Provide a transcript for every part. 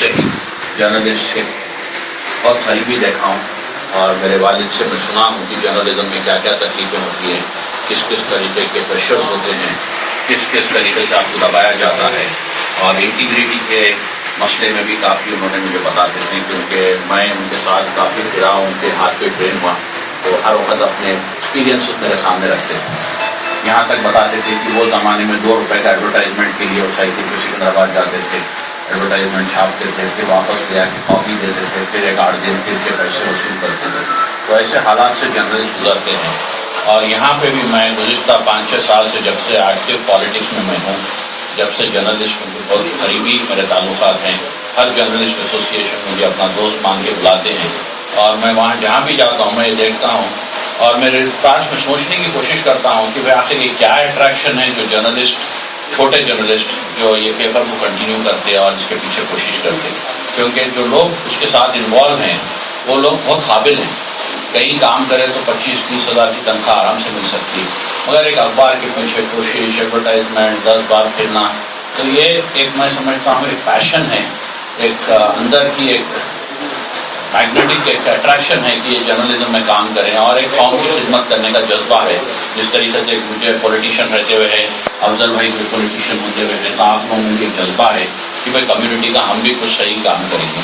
سے ہی جرنلسٹ کے بہت قریبی دیکھا ہوں، اور میرے والد سے میں سنا ہوں کہ جرنلزم میں کیا کیا تکلیفیں ہوتی ہیں، کس کس طریقے کے پریشرز ہوتے ہیں، کس کس طریقے سے آپ کو دبایا جاتا ہے، اور انٹیگریٹی کے مسئلے میں بھی کافی انہوں نے مجھے بتاتے تھے، کیونکہ میں ان کے ساتھ کافی پھرا، ان کے ہاتھ پہ ٹرین ہوا، تو ہر وقت اپنے ایکسپیرینسز میرے سامنے رکھتے تھے۔ یہاں تک بتاتے تھے کہ وہ زمانے میں 2 روپے کا ایڈورٹائزمنٹ کے لیے وہ سائیکل پہ سکندرآباد جاتے تھے، ایڈورٹائزمنٹ چھاپتے تھے، پھر واپس لے آ کے کاپی دیتے تھے، پھر ایک 8 دن پھر کے پیسے وصول کرتے تھے۔ تو ایسے حالات سے جرنلسٹ گزرتے ہیں، اور یہاں پہ بھی میں گزشتہ 5-6 سال سے جب سے ایکٹیو پالیٹکس میں ہوں، جب سے جرنلسٹ کے بہت قریبی میرے تعلقات ہیں، ہر جرنلسٹ ایسوسیشن مجھے اپنا دوست مان کے بلاتے ہیں، اور میں وہاں جہاں بھی جاتا ہوں میں یہ دیکھتا ہوں، اور میرے پاس میں سوچنے کی کوشش کرتا ہوں کہ بھائی آخر یہ کیا اٹریکشن ہے جو جرنلسٹ، چھوٹے جرنلسٹ جو یہ پیپر کو کنٹینیو کرتے ہیں اور اس کے پیچھے کوشش کرتے ہیں، کیونکہ جو لوگ اس کے ساتھ انوالو ہیں وہ لوگ بہت قابل ہیں، کہیں کام کرے تو 25-30 ہزار کی تنخواہ آرام سے مل سکتی ہے، مگر ایک اخبار کے پیچھے کوشش، ایڈورٹائزمنٹ 10 بار پھرنا، تو یہ ایک میں سمجھتا ہوں ایک پیشن ہے، ایک اندر کی ایک میگنیٹک ایک اٹریکشن ہے کہ یہ جرنلزم میں کام کریں، اور ایک قوم کی خدمت کرنے کا جذبہ ہے۔ جس طریقے سے مجھے پولیٹیشین رہتے ہوئے ہے، افضل بھائی کوئی پولیٹیشین ہوتے ہوئے ہے، تو آپ لوگوں میں ایک جذبہ ہے کہ بھائی کمیونٹی کا ہم بھی کچھ صحیح کام کریں گے۔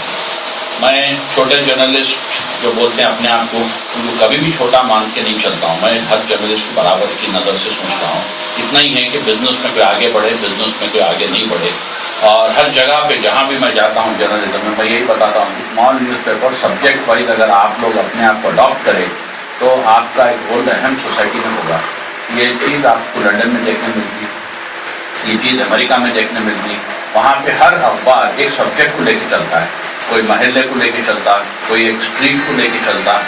میں چھوٹے جرنلسٹ جو بولتے ہیں اپنے آپ کو، ان کو کبھی بھی چھوٹا مان کے نہیں چلتا ہوں، میں ہر جرنلسٹ برابر کی نظر سے سوچتا ہوں۔ اتنا ہی ہے کہ بزنس میں کوئی آگے بڑھے، بزنس میں کوئی آگے نہیں بڑھے، اور ہر جگہ پہ جہاں بھی میں جاتا ہوں جرنلزم میں یہی بتاتا ہوں کہ small news paper subject wise اگر آپ لوگ اپنے آپ کو اڈاپٹ کریں تو آپ کا ایک بہت اہم سوسائٹی میں ہوگا۔ یہ چیز آپ کو لنڈن میں دیکھنے ملتی، یہ چیز امریکہ میں دیکھنے ملتی، وہاں پہ ہر اخبار ایک سبجیکٹ کو لے کے چلتا ہے، کوئی محلے کو لے کے چلتا، کوئی ایک اسٹریٹ کو لے کے چلتا،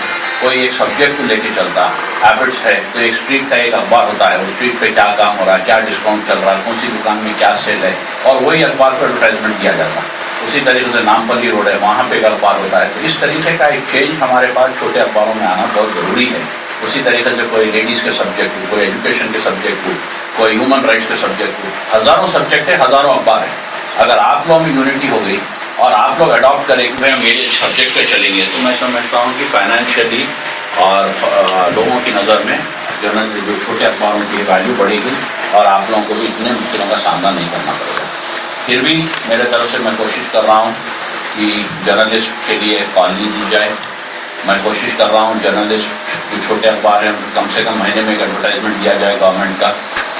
کوئی ایک سبجیکٹ کو لے کے چلتا۔ ہیبٹس ہے تو ایک اسٹریٹ کا ایک اخبار ہوتا ہے، اس اسٹریٹ پہ کیا کام ہو رہا ہے، کیا ڈسکاؤنٹ چل رہا ہے، کون سی دکان میں کیا سیل ہے، اور وہی اخبار کو ایڈورٹائزمنٹ دیا جاتا ہے۔ اسی طریقے سے نامپلی روڈ ہے، وہاں پہ ایک اخبار ہوتا ہے۔ تو اس طریقے کا ایک چینج ہمارے پاس چھوٹے اخباروں میں آنا بہت ضروری ہے۔ اسی طریقے سے کوئی لیڈیز کے سبجیکٹ ہو، کوئی ایجوکیشن کے سبجیکٹ ہو، کوئی ہیومن رائٹس کے سبجیکٹ ہو، ہزاروں سبجیکٹ ہے، ہزاروں اخبار ہیں۔ اگر آپ لوگوں میں یونٹی ہو گئی اور آپ لوگ اڈاپٹ کریں کہ ہم یہ سبجیکٹ پہ چلیں گے، تو میں سمجھتا ہوں کہ فائنینشیلی اور لوگوں کی نظر میں جو چھوٹے اخباروں کی ویلیو بڑھے گی، اور آپ لوگوں کو بھی اتنے مشکلوں کا سامنا نہیں کرنا پڑے گا۔ پھر بھی میرے طرف سے میں کوشش کر رہا ہوں کہ جرنلسٹ کے لیے کالونی دی جائے، میں کوشش کر رہا ہوں جرنلسٹ جو چھوٹے اخبار ہیں کم سے کم مہینے میں ایک ایڈورٹائزمنٹ دیا جائے گورنمنٹ کا۔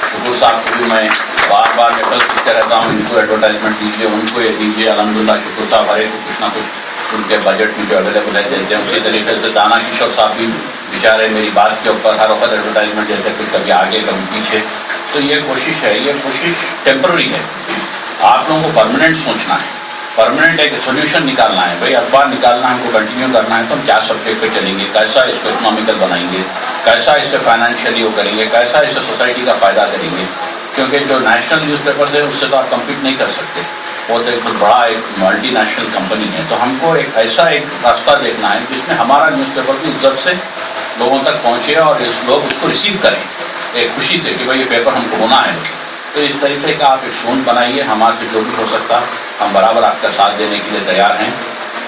شکر صاحب کو بھی میں بار بار لیٹرز لکھتے رہتا ہوں، ان کو ایڈورٹائزمنٹ دیجیے، ان کو یہ دیجیے۔ الحمدللہ شکر صاحب ہر ایک کو کچھ نہ کچھ ان کے بجٹ میں جو اویلیبل ہے دیتے ہیں۔ اسی طریقے سے دانا کشور صاحب بھی بیچارے میری بات کے اوپر ہر وقت ایڈورٹائزمنٹ دیتے ہیں، کبھی آگے کبھی پیچھے۔ تو یہ کوشش ہے، یہ کوشش ٹیمپرری ہے، آپ لوگوں کو پرماننٹ سوچنا ہے، پرماننٹ ایک سولوشن نکالنا ہے۔ بھائی اخبار نکالنا ہے، ہم کو کنٹینیو کرنا ہے، تو ہم کیا سبجیکٹ پہ چلیں گے، کیسا اس کو اکنامیکل بنائیں گے، کیسا اس سے فائنینشیلی وہ کریں گے، کیسا اس سے سوسائٹی کا فائدہ کریں گے۔ کیونکہ جو نیشنل نیوز پیپرز ہیں اس سے تو آپ کمپیٹ نہیں کر سکتے، وہ تو ایک بڑا ایک ملٹی نیشنل کمپنی ہے۔ تو ہم کو ایک ایسا ایک راستہ دیکھنا ہے جس میں ہمارا نیوز پیپر بھی عزت سے لوگوں تک پہنچے، اور لوگ اس کو ریسیو کریں ایک خوشی سے کہ بھائی یہ پیپر ہم کو ہونا ہے۔ تو اس طریقے کا آپ ایک سون بنائیے، ہمارے سے جو بھی ہو سکتا ہم برابر آپ کا ساتھ دینے کے لیے تیار ہیں۔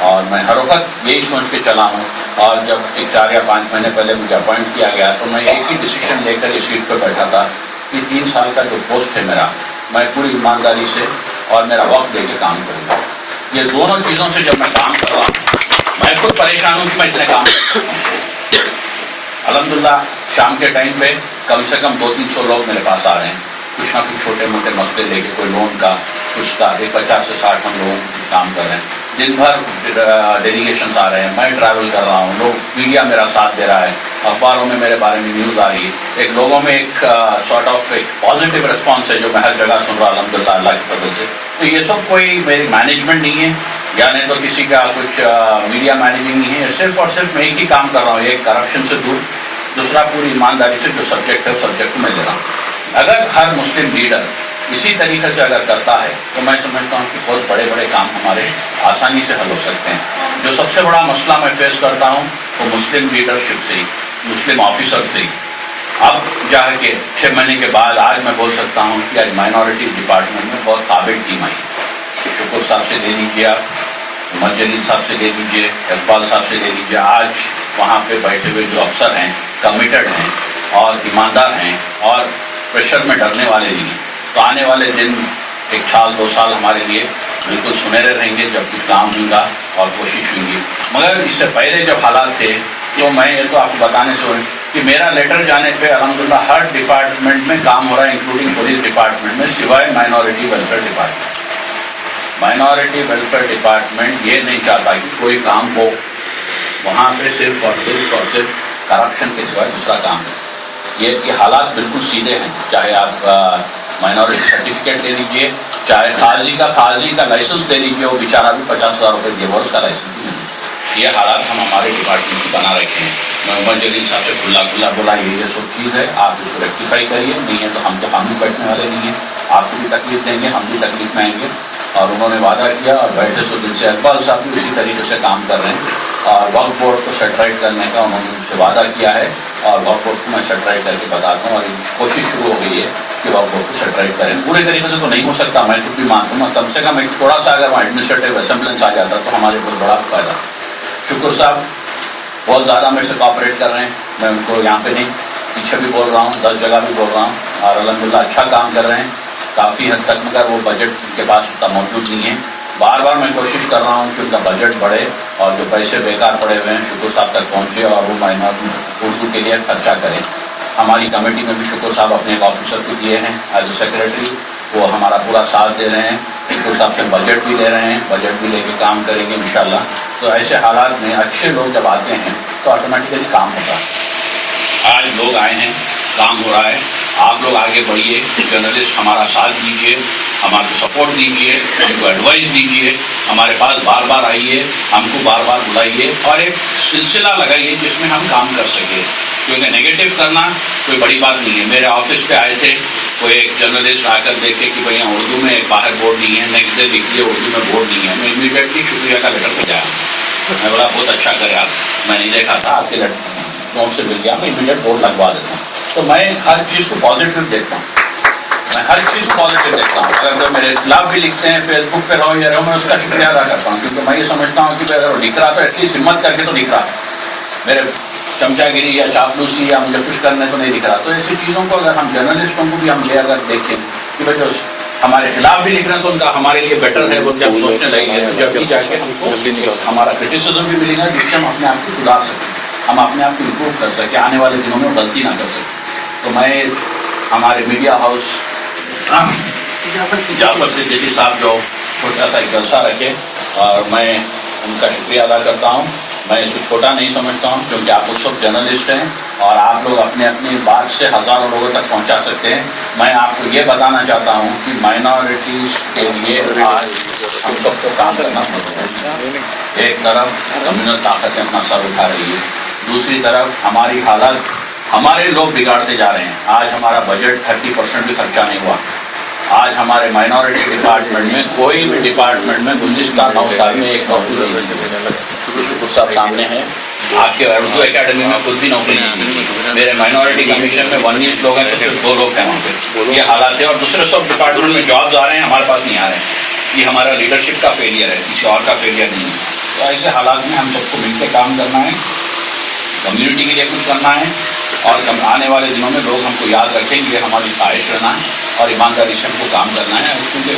اور میں ہر وقت یہی سوچ کے چلا ہوں، اور جب ایک 4 یا 5 مہینے پہلے مجھے اپوائنٹ کیا گیا تو میں ایک ہی ڈیسیشن لے کر اس سیٹ پہ بیٹھا تھا کہ 3 سال کا جو پوسٹ ہے میرا، میں پوری ایمانداری سے اور میرا وقت دے کے کام کروں گا۔ یہ دونوں چیزوں سے جب میں کام کر رہا ہوں، میں خود پریشان ہوں کہ میں اتنے کام کرتا ہوں۔ الحمدللہ شام کے ٹائم پہ کم سے کم 200-300 لوگ میرے پاس آ رہے ہیں، کچھ نہ کچھ چھوٹے موٹے مسئلے لے کے، کوئی لون کا، کچھ کا، 50 سے 60 ہم لوگوں کو کام کر رہے ہیں۔ دن بھر ڈیلیگیشنس آ رہے ہیں، میں ٹریول کر رہا ہوں، لوگ میڈیا میرا ساتھ دے رہا ہے، اخباروں میں میرے بارے میں نیوز آ رہی ہے، ایک لوگوں میں ایک سارٹ آف ایک پازیٹیو رسپانس ہے جو میں ہر جگہ سن رہا ہوں الحمدللہ اللہ کے فضل سے۔ تو یہ سب کوئی میری مینجمنٹ نہیں ہے، یا نہیں تو کسی کا کچھ میڈیا مینیجنگ نہیں ہے، صرف اور صرف میں ایک ہی کام کر رہا ہوں، ایک کرپشن سے دور، دوسرا پوری ایمانداری سے جو سبجیکٹ ہے سبجیکٹ کو میں لے رہا ہوں۔ اگر ہر مسلم لیڈر اسی طریقے سے اگر کرتا ہے تو میں سمجھتا ہوں کہ بہت بڑے بڑے کام ہمارے آسانی سے حل ہو سکتے ہیں۔ جو سب سے بڑا مسئلہ میں فیس کرتا ہوں وہ مسلم لیڈرشپ سے ہی، مسلم آفیسر سے ہی۔ اب جا کے 6 مہینے کے بعد آج میں بول سکتا ہوں کہ آج مائنورٹیز ڈپارٹمنٹ میں بہت قابل ٹیم آئی۔ شکر صاحب سے لے لیجیے آپ، عمر جلیل صاحب سے لے لیجیے, اقبال صاحب سے لے لیجیے, آج وہاں پہ بیٹھے ہوئے جو افسر ہیں کمیٹڈ ہیں اور ایماندار ہیں اور پریشر میں ڈرنے والے نہیں ہیں. تو آنے والے دن 1 سال 2 سال ہمارے لیے بالکل سنہرے رہیں گے جب کچھ کام ہوگا اور کوشش ہوگی. مگر اس سے پہلے جب حالات تھے تو میں یہ تو آپ کو بتانے سے کہ میرا لیٹر جانے پہ الحمدللہ ہر ڈپارٹمنٹ میں کام ہو رہا ہے, انکلوڈنگ پولیس ڈپارٹمنٹ میں, سوائے minority welfare department. Minority welfare department یہ نہیں چاہتا کہ کوئی کام ہو وہاں پہ, صرف اور صرف کرپشن کے سوائے دوسرا کام ہے. یہ حالات بالکل سیدھے ہیں. چاہے آپ مائنورٹی سرٹیفکیٹ لے لیجیے, چاہے خارجی کا لائسنس لے لیجیے, وہ بیچارہ بھی 50,000 روپئے دے اور اس کا لائسنس بھی نہیں. یہ حالات ہم ہمارے ڈپارٹمنٹ کو بنا رکھے ہیں. میں عمر جلیل صاحب سے کھلا بولا یہ سب چیز ہے, آپ اس کو ریکٹیفائی کریے, نہیں ہے تو ہم بھی بیٹھنے والے نہیں ہیں, آپ کو بھی تکلیف دیں گے, ہم بھی تکلیف میں آئیں گے. اور انہوں نے وعدہ کیا اور بیٹھے سو دن سے. اقبال صاحب بھی اسی طریقے سے کام کر رہے ہیں اور وقف بورڈ کو سیٹرائٹ کرنے کا انہوں نے مجھ سے وعدہ کیا ہے اور وقف بورڈ کو میں سیٹرائٹ کر کے بتاتا ہوں. اور کوشش شروع ہو گئی ہے کہ وقف بورڈ کو سیٹرائٹ کریں. پورے طریقے سے تو نہیں ہو سکتا, میں خود بھی مانتا ہوں, کم سے کم ایک تھوڑا سا اگر وہاں ایڈمنسٹریٹو اسمبلنس آ جاتا تو ہمارے بہت بڑا فائدہ. شکر صاحب بہت زیادہ میرے سے کوآپریٹ کر رہے ہیں. میں ان کو یہاں پہ نہیں, پیچھے بھی بول رہا ہوں, 10 جگہ بھی بول رہا ہوں, اور الحمدللہ اچھا کام کر رہے ہیں کافی حد تک. مگر وہ بجٹ ان کے پاس اتنا موجود نہیں ہے. بار بار میں کوشش کر رہا ہوں کہ ان کا بجٹ بڑھے اور جو پیسے بیکار پڑے ہوئے ہیں شکر صاحب تک پہنچے اور وہ مائنورٹی اردو کے لیے خرچہ کریں. ہماری کمیٹی میں بھی شکر صاحب اپنے ایک آفیسر کو دیے ہیں ایز اے سیکریٹری, وہ ہمارا پورا ساتھ دے رہے ہیں. شکر صاحب سے بجٹ بھی لے رہے ہیں, بجٹ بھی لے کے کام کریں گے انشاءاللہ. تو ایسے حالات میں اچھے لوگ جب آتے ہیں تو آٹومیٹیکلی کام ہوتا ہے. آج لوگ آئے ہیں, کام ہو رہا ہے. آپ لوگ آگے بڑھیے, جرنلسٹ ہمارا ساتھ دیجیے, ہمارے کو سپورٹ دیجیے, ہم کو ایڈوائز دیجیے, ہمارے پاس بار بار آئیے, ہم کو بار بار بلائیے اور ایک سلسلہ لگائیے جس میں ہم کام کر سکیں. کیونکہ نگیٹو کرنا کوئی بڑی بات نہیں ہے. میرے آفس پہ آئے تھے, کوئی ایک جرنلسٹ آ کر دیکھے کہ بھائی یہاں اردو میں باہر بورڈ نہیں ہے, نیکسٹ ڈے لکھ دیے اردو میں بورڈ نہیں ہے. میں امیڈیٹلی شکریہ کا لیٹر بھیجایا. میں بولا بہت اچھا کرے آپ, میں نہیں دیکھا تھا, آپ کے نوٹ سے مل گیا, میں امیڈیٹ بورڈ لگوا دیتا ہوں. تو میں ہر چیز کو پازیٹیو دیکھتا ہوں, میں ہر چیز کو پازیٹیو دیکھتا ہوں. اگر کوئی میرے خلاف بھی لکھتے ہیں فیس بک پہ رہو یا رہو, میں اس کا شکریہ ادا کرتا ہوں. کیونکہ میں یہ سمجھتا ہوں کہ اگر وہ لکھ رہا تو ایٹ لیسٹ ہمت کر کے تو لکھ رہا, میرے چمچا گیری یا چاپلوسی یا مجھے خوش کرنے تو نہیں لکھ رہا. تو ایسی چیزوں کو اگر ہم جرنلسٹوں کو بھی ہم لے اگر دیکھیں کہ بھائی جو ہمارے خلاف بھی لکھ رہے ہیں تو ان کا ہمارے لیے بیٹر ہے, وہ جب سوچنے لگیں گے تو جب بھی جا کے ہم کو ہمارا کرٹیسزم بھی ملے گا جس سے ہم اپنے آپ کو سدھار سکیں, ہم اپنے آپ کو امپروو کر سکیں, آنے والے دنوں میں غلطی نہ کر سکیں. تو میں ہمارے میڈیا ہاؤس جعفر صدیقی صاحب جو چھوٹا سا ایک جلسہ رکھے, اور میں ان کا شکریہ ادا کرتا ہوں. میں اس کو چھوٹا نہیں سمجھتا ہوں کیونکہ آپ لوگ سب جرنلسٹ ہیں اور آپ لوگ اپنے اپنی بات سے ہزاروں لوگوں تک پہنچا سکتے ہیں. میں آپ کو یہ بتانا چاہتا ہوں کہ مائنورٹیز کے لیے آج ہم سب کو کام کرنا ضروری ہے. ایک طرف کمیونل طاقتیں اپنا سر اٹھا رہی ہے, دوسری طرف ہماری حالت ہمارے لوگ بگاڑتے جا رہے ہیں. آج ہمارا بجٹ 30% بھی خرچہ نہیں ہوا. آج ہمارے مائنورٹی ڈپارٹمنٹ میں کوئی بھی ڈپارٹمنٹ میں گزشتہ 9 سال میں ایک نوکری نہیں ہے. شکر صاحب سامنے ہیں, آپ کے اردو اکیڈمی میں خود بھی نوکری نہیں تھی. میرے مائنورٹی کمیشن میں 19 لوگ ہیں تو صرف 2 لوگ ہیں وہاں پہ. یہ حالات ہے. اور دوسرے سب ڈپارٹمنٹ میں جابز آ رہے ہیں, ہمارے پاس نہیں آ رہے ہیں. یہ ہمارا لیڈرشپ کا فیلئر ہے, کسی اور کا فیلئر نہیں ہے. تو ایسے حالات میں ہم سب کو مل کے کام کرنا ہے, کمیونٹی کے لیے کچھ کرنا ہے, اور آنے والے دنوں میں لوگ ہم کو یاد رکھیں گے. ہماری خواہش رہنا ہے اور ایمانداری سے ہم کو کام کرنا ہے. کیونکہ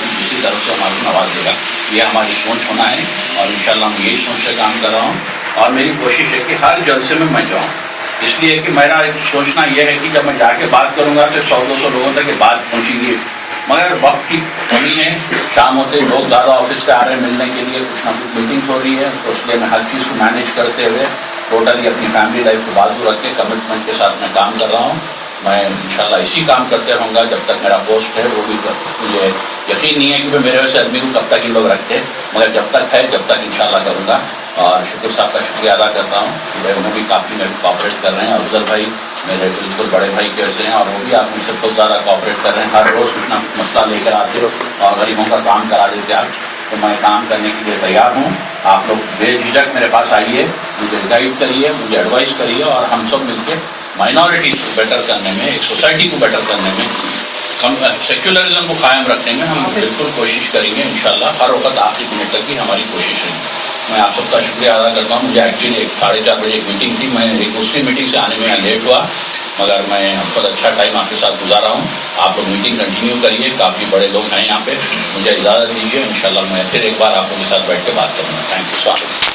کی دوسری طرف سے ہمارے کو نواز دے گا. یہ ہماری سوچ ہونا ہے اور انشاءاللہ میں یہی سوچ سے کام کر رہا ہوں. اور میری کوشش ہے کہ ہر جلسے میں جاؤں, اس لیے کہ میرا سوچنا یہ ہے کہ جب میں جا کے بات کروں گا تو 100-200 لوگوں تک یہ بات پہنچے گی. مگر وقت کی کمی ہے, شام ہوتے لوگ زیادہ آفس پہ آ رہے ہیں ملنے کے لیے, کچھ نہ کچھ میٹنگس ہو رہی ہے. تو اس لیے میں ہر چیز کو مینیج کرتے ہوئے ٹوٹلی اپنی فیملی لائف کو بازو رکھ کے کمٹمنٹ کے ساتھ میں کام کر رہا ہوں. میں انشاءاللہ اسی کام کرتے رہوں گا جب تک میرا پوسٹ ہے. وہ بھی مجھے یقین نہیں ہے کہ میرے ویسے آدمی کو کب تک ان لوگ رکھتے, مگر جب تک ہے جب تک انشاءاللہ کروں گا. اور شکر صاحب کا شکریہ ادا کرتا ہوں کہ بھائی انہوں بھی کافی میرے کوآپریٹ کر رہے ہیں. افضل بھائی میرے بالکل بڑے بھائی کیسے ہیں, اور وہ بھی آپ مجھ سے بہت زیادہ کوآپریٹ کر رہے ہیں. ہر روز کچھ نہ کچھ مسئلہ لے کر آتے اور غریبوں کا کام کرا دیتے آپ. تو میں کام کرنے کے لیے تیار ہوں. آپ لوگ بے جھجک میرے پاس آئیے, مجھے گائیڈ کریے, مجھے ایڈوائز کریے, اور ہم سب مل کے مائنورٹیز کو بیٹر کرنے میں, ایک سوسائٹی کو بیٹر کرنے میں ہم سیکولرزم کو قائم رکھنے میں ہم بالکل کوشش کریں گے انشاءاللہ. ہر وقت آخری منٹ تک بھی ہماری کوشش رہے گی. میں آپ سب کا شکریہ ادا کرتا ہوں. مجھے ایکچولی 4:30 بجے ایک میٹنگ تھی, میں ایک دوسری میٹنگ سے آنے میں لیٹ ہوا, مگر میں بہت اچھا ٹائم آپ کے ساتھ گزارا ہوں. آپ لوگ میٹنگ کنٹینیو کریے, کافی بڑے لوگ ہیں یہاں پہ. مجھے اجازت دیجیے, انشاءاللہ میں پھر ایک بار آپ لوگوں کے ساتھ بیٹھ کے بات کروں گا. Thank you so much.